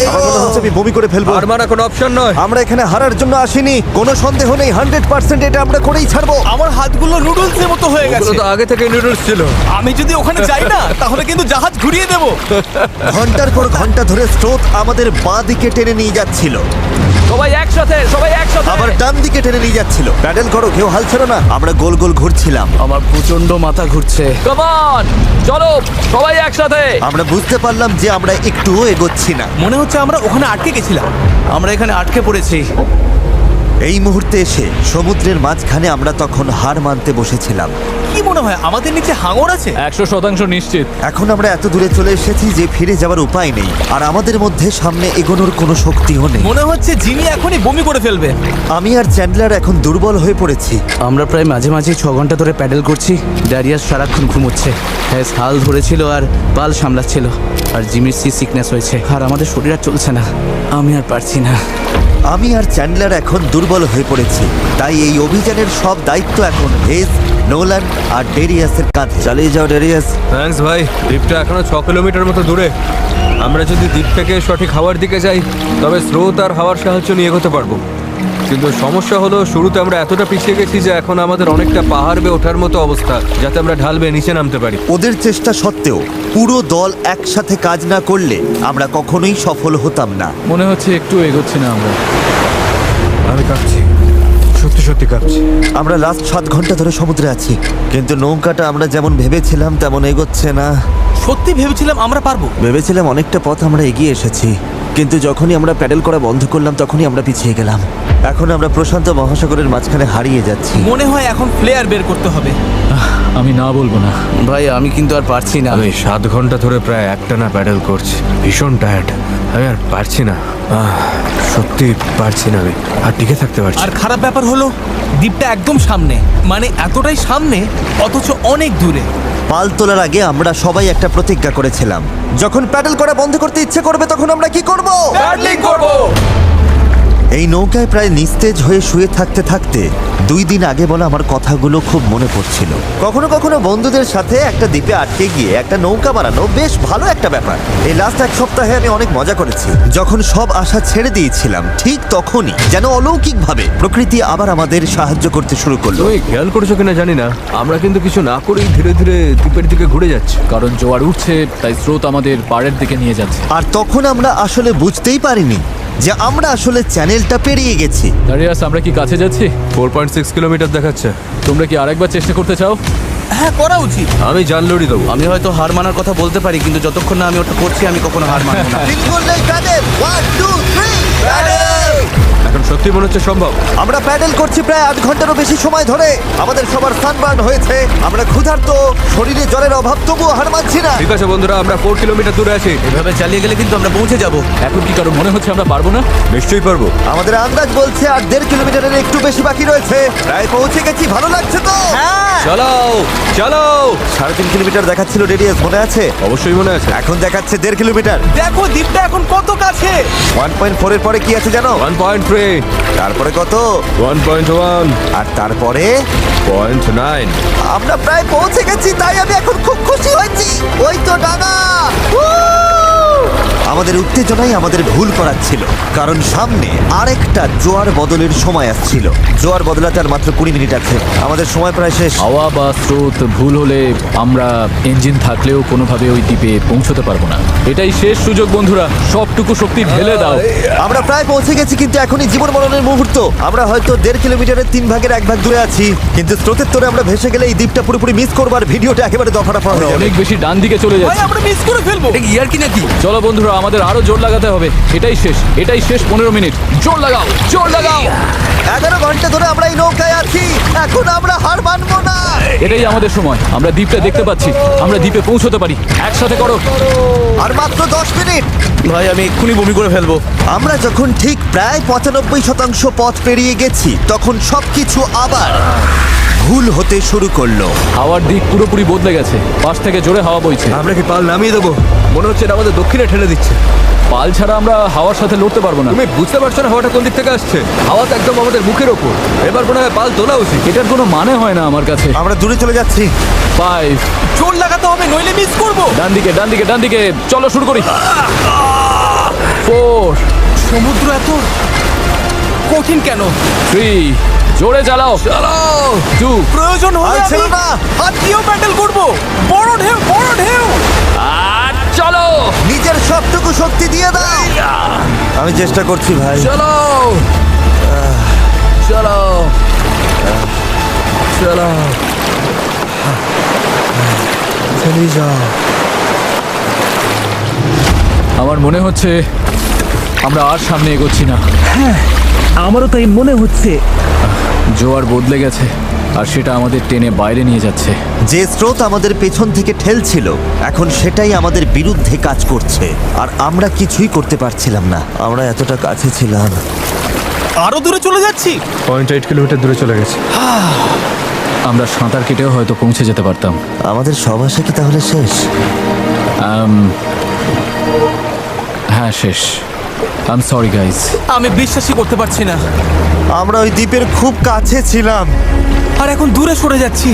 আমার মনে হচ্ছে আমি বমি করে ফেলবো। আর মারা কোনো অপশন নয়। আমরা এখানে হারার জন্য আসিনি, কোনো সন্দেহ নেই। 100% এটা আমরা করেই ছাড়বো। আমার হাতগুলো নুডলসের মতো হয়ে ওগুলো গেছে। তো আগে থেকে নুডলস ছিল। আমি যদি ওখানে যাই না তাহলে কিন্তু জাহাজ ঘুরিয়ে দেবো। ঘন্টার পর ঘন্টা ধরে স্রোত আমাদের বাঁ দিকে টেনে নিয়ে যাচ্ছিল, সবাই একসাথে, সবাই একসাথে। আবার ডান দিকে টেনে নিয়ে যাচ্ছিল। প্যাডেল করো, কেউ হাল ছেড়ো না। আমরা গোল গোল ঘুরছিলাম। আমার প্রচন্ড মাথা ঘুরছে। কাম অন, চলো সবাই একসাথে। আমরা বুঝতে পারলাম যে আমরা একটুও এগোচ্ছি না। মনে হচ্ছে আমরা ওখানে আটকে গেছিলাম। আমরা এখানে আটকে পড়েছি। এই মুহূর্তে এসে সমুদ্রের মাঝখানে আমরা তখন হার মানতে বসেছিলাম। কি মনে হয় আমাদের নিচে হাঙর আছে? 100% নিশ্চিত। এখন আমরা এত দূরে চলে এসেছি যে ফিরে যাওয়ার উপায় নেই, আর আমাদের মধ্যে সামনে এগোনোর কোনো শক্তিও নেই। মনে হচ্ছে জিমি এখনই বমি করে ফেলবে। আমি আর চ্যান্ডলার এখন দুর্বল হয়ে পড়েছি। আমরা প্রায় মাঝে মাঝে 6 ঘন্টা ধরে প্যাডেল করছি। ড্যারিয়াস সারাক্ষণ ঘুমোচ্ছে, হ্যাঁ হাল ধরেছিল আর পাল সামলাচ্ছিল। আর জিমির সিকনেস হয়েছে, আর আমাদের শরীর আর চলছে না। আমি আর পারছি না। আমি আর চ্যান্ডলার এখন দুর্বল হয়ে পড়েছি, তাই এই অভিযানের সব দায়িত্ব এখন হেজ, নোলান আর ডেরিয়াসের কাঁধে। চালিয়ে যাও ডেরিয়াস। থ্যাঙ্কস ভাই। দ্বীপটা এখনো 6 কিলোমিটার মতো দূরে। আমরা যদি দ্বীপ থেকে সঠিক হাওয়ার দিকে যাই তবে স্রোত আর হাওয়ার সাহায্য নিয়ে এগোতে পারবো। কিন্তু সমস্যা হলো শুরুতে আমরা এতটা পিছিয়ে গেছি যে এখন আমাদের অনেকটা পাহাড় বেয়ে ওঠার মতো অবস্থা, যাতে আমরা ঢাল বেয়ে নিচে নামতে পারি। ওদের চেষ্টা সত্ত্বেও পুরো দল একসাথে কাজ না করলে আমরা কখনোই সফল হতাম না। মনে হচ্ছে একটু এগোচ্ছি না আমরা। আমি কাঁপছি, সত্যি সত্যি কাঁপছি। আমরা লাস্ট 7 ঘন্টা ধরে সমুদ্রে আছি, কিন্তু নৌকাটা আমরা যেমন ভেবেছিলাম তেমন এগোচ্ছে না। সত্যি ভেবেছিলাম আমরা পারবো। ভেবেছিলাম অনেকটা পথ আমরা এগিয়ে এসেছি, কিন্তু যখনই আমরা প্যাডেল করা বন্ধ করলাম তখনই আমরা পিছিয়ে গেলাম। এখন আমরা প্রশান্ত মহাসাগরের মাঝখানে হারিয়ে যাচ্ছি। মনে হয় এখন ফ্লেয়ার বের করতে হবে। আমি না বলবো না। ভাই আমি কিন্তু আর পারছি না। আমি 7 ঘন্টা ধরে প্রায় একটানা প্যাডেল করছি, ভীষণ টায়ার্ড। আমি আর পারছি না, সত্যি পারছি না, আমি আর টিকে থাকতে পারছি আর না। খারাপ ব্যাপার হলো দ্বীপটা একদম সামনে, মানে এতটাই সামনে অথচ অনেক দূরে। পাল তোলার আগে আমরা সবাই একটা প্রতিজ্ঞা করেছিলাম, যখন প্যাডেল করা বন্ধ করতে ইচ্ছে করবে তখন আমরা কি করব? প্যাডলিং করব। এই নৌকায় প্রায় নিস্তেজ হয়ে শুয়ে থাকতে থাকতে 2 দিন আগে বলা আমার কথাগুলো খুব মনে পড়ছিল। কখনো কখনো বন্ধুদের সাথে একটা দ্বীপে আটকে গিয়ে একটা নৌকা বানানো বেশ ভালো একটা ব্যাপার। এই লাস্ট 1 সপ্তাহে আমি অনেক মজা করেছি। যখন সব আশা ছেড়ে দিয়েছিলাম ঠিক তখনই যেন অলৌকিকভাবে প্রকৃতি আবার আমাদের সাহায্য করতে শুরু করলো। তুমি খেয়াল করেছো কিনা জানি না, আমরা কিন্তু কিছু না করেই ধীরে ধীরে দ্বীপের দিকে ঘুরে যাচ্ছি। কারণ জোয়ার উঠছে, তাই স্রোত আমাদের পাড়ের দিকে নিয়ে যাচ্ছে। আর তখন আমরা আসলে বুঝতেই পারিনি যে আমরা আসলে চ্যানেলটা পেরিয়ে গেছি। দাঁড়িয়াস, আমরা কি কাছে যাচ্ছি? 4.6 কিলোমিটার দেখাচ্ছে। তোমরা কি আরেকবার চেষ্টা করতে চাও? হ্যাঁ, করা উচিত। আমি জানলড়ি দেবো। আমি হয়তো হার মানার কথা বলতে পারি, কিন্তু যতক্ষণ না আমি ওটা করছি আমি কখনো হার মানবো না। তিন গোল্ডেন প্যাডেল, 1 2 3 প্যাডেল। এখন সত্যি মনে হচ্ছে সম্ভব। আমরা প্যাডেল করছি প্রায় 8 ঘন্টারও বেশি সময় ধরে। আমাদের সবার সানবার্ন হয়েছে, আমরা ক্ষুধার্ত, শরীরে জলের অভাব, তবুও হার মানছি না। ঠিক আছে বন্ধুরা, আমরা 4 কিলোমিটার দূরে আছি। এভাবে চালিয়ে গেলে কিন্তু আমরা পৌঁছে যাব। এখন কি কারো মনে হচ্ছে আমরা পারবো না? নিশ্চয়ই পারবো। আমাদের আন্দাজ বলছে আর 1.5 কিলোমিটারের একটু বেশি বাকি রয়েছে। প্রায় পৌঁছে গেছি, ভালো লাগছে তো? হ্যাঁ, চালাও চালাও। 3.5 কিলোমিটার দেখাচ্ছিল রেডিয়াস, মনে আছে? অবশ্যই মনে আছে। এখন দেখাচ্ছে 1.5 কিলোমিটার। দেখো দ্বীপটা এখন কত কাছে। 1.4 এর পরে কি আছে জানো? 1.3, তারপরে কত? 1.1, আর তারপরে 0.9। আমরা প্রায় পৌঁছে গেছি, তাই আমি এখন খুব খুশি হয়েছি। ওই তো ডানা। আমাদের উত্তেজনাই আমাদের ভুল করাচ্ছিল, কারণ সামনে আরেকটা জোয়ার বদলের সময় আসছিল। জোয়ার বদলাতে আর মাত্র 20 মিনিট আছে, আমাদের সময় প্রায় শেষ। হাওয়া বা স্রোত ভুল হলে আমরা ইঞ্জিন থাকলেও কোনোভাবে ওই দ্বীপে পৌঁছতে পারবো না। এটাই শেষ সুযোগ বন্ধুরা, সবটুকু শক্তি ঢেলে দাও। আমরা প্রায় পৌঁছে গেছি, কিন্তু এখনই জীবন মরণের মুহূর্ত। আমরা হয়তো 1.5 কিলোমিটারের 3 ভাগের 1 ভাগ দূরে আছি, কিন্তু স্রোতের তোরে আমরা ভেসে গেলে এই দ্বীপটা পুরোপুরি মিস করবো আর ভিডিওটা একেবারে দফারফা হয়ে যাবে। অনেক বেশি ডান দিকে চলে ভাই যাচ্ছে। আমরা মিস করে ফেলবো। এটা ইয়ার কি নাকি? চলো বন্ধুরা, আমাদের আরো জোর লাগাতে হবে। এটাই শেষ 15 মিনিট। জোর লাগাও, জোর লাগাও। 11 ঘন্টা ধরে আমরা এই নৌকায় আছি, এখন আমরা হার মানবো না। এটাই আমাদের সময়। আমরা দ্বীপটা দেখতে পাচ্ছি, আমরা দ্বীপে পৌঁছতে পারি। একসাথে করো। আর মাত্র 10 মিনিট। ভাই আমি এক্ষুনি বমি করে ফেলবো। আমরা যখন ঠিক প্রায় 95% পথ পেরিয়ে গেছি, তখন সবকিছু আবার ভুল হতে শুরু করলো। হাওয়ার দিক পুরোপুরি বদলে গেছে, পাশ থেকে জোরে হাওয়া বইছে। আমরা কি পাল নামিয়ে দেবো? মনে হচ্ছে এটা আমাদের দক্ষিণে ঠেলে দিচ্ছে। পাল ছাড়া আমরা হাওয়ার সাথে লড়তে পারবো না। তুমি বুঝতে পারছো না হাওয়াটা কোন দিক থেকে আসছে? হাওয়া তো একদম আমাদের মুখের ওপর। এবার মনে হয় পাল তোলা উচিত। এটার কোনো মানে হয় না আমার কাছে। আমরা দূরে চলে যাচ্ছি। 5, জোর লাগাতে হবে, নইলে মিস করব। ডান দিকে চলো, শুরু করি। 4, সমুদ্র এত কঠিন কেন? 3, জোরে চালাও। 2, প্রয়োজন হলে আর ছিল আমি না। হাত দিয়েও প্যাডেল করব। বড় ঢেউ, বড় ঢেউ। আর চলো। নিজের সবটুকু শক্তি দিয়ে দাও। আমি চেষ্টা করছি ভাই। চলো চলো চলো, চালিয়ে যাও। আমার মনে হচ্ছে আমরা আর সামনে এগোচ্ছি না। আমারও তাই মনে হচ্ছে। জোয়ার বদলে গেছে, আর সেটা আমাদের টেনে বাইরে নিয়ে যাচ্ছে। যে স্রোত আমাদের পেছন থেকে ঠেলছিল, এখন সেটাই আমাদের বিরুদ্ধে কাজ করছে, আর আমরা কিছুই করতে পারছিলাম না। আমরা এতটা কাছে ছিলাম। আরো দূরে চলে যাচ্ছি। 0.8 কিলোমিটার দূরে চলে গেছে। আমরা সাঁতার কেটেও হয়তো পৌঁছে যেতে পারতাম। আমাদের সব আশা কি তাহলে শেষ? হ্যাঁ, শেষ। I am sorry guys. আমি বিশ্বাসই করতে পারছি না। আমরা ওই দ্বীপের খুব কাছে ছিলাম। আর এখন দূরে সরে যাচ্ছি,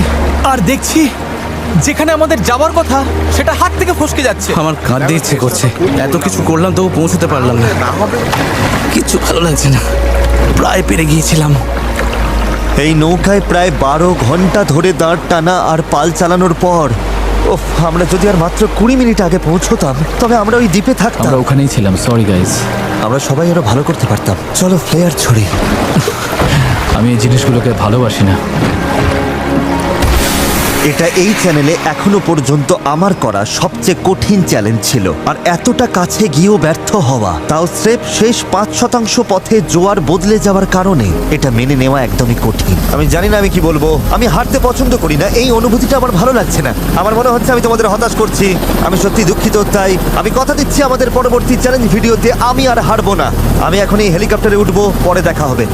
আর দেখছি যেখানে আমাদের যাওয়ার কথা সেটা হাত থেকে ফসকে যাচ্ছে। আমার কাঁদতে ইচ্ছে করছে। এত কিছু করলাম তবু পৌঁছতে পারলাম না। কিছু ভালো লাগছে না। প্রায় পেরে গিয়েছিলাম। এই নৌকায় প্রায় 12 ঘন্টা ধরে দাঁড় টানা আর পাল চালানোর পর, ওফ, আমরা যদি আর মাত্র 20 মিনিট আগে পৌঁছতাম, তবে আমরা ওই দ্বীপে থাকতাম। আমরা ওখানেই ছিলাম। Sorry guys. আমরা সবাই আরো ভালো করতে পারতাম। চলো ফ্লেয়ার ছড়ি। আমি এই জিনিসগুলোকে ভালোবাসি না। এটা এই চ্যানেলে এখনো পর্যন্ত আমার করা সবচেয়ে কঠিন চ্যালেঞ্জ ছিল, আর এতটা কাছে গিয়েও ব্যর্থ হওয়া, তাও স্রেফ শেষ 5% পথে জোয়ার বদলে যাওয়ার কারণে, এটা মেনে নেওয়া একদমই কঠিন। আমি জানি না আমি কি বলবো। আমি হারতে পছন্দ করি না, এই অনুভূতিটা আমার ভালো লাগছে না। আমার মনে হচ্ছে আমি তোমাদের হতাশ করছি। আমি সত্যি দুঃখিত। তাই আমি কথা দিচ্ছি আমাদের পরবর্তী চ্যালেঞ্জ ভিডিওতে আমি আর হারবো না। আমি এখন এই হেলিকপ্টারে উঠবো, পরে দেখা হবে।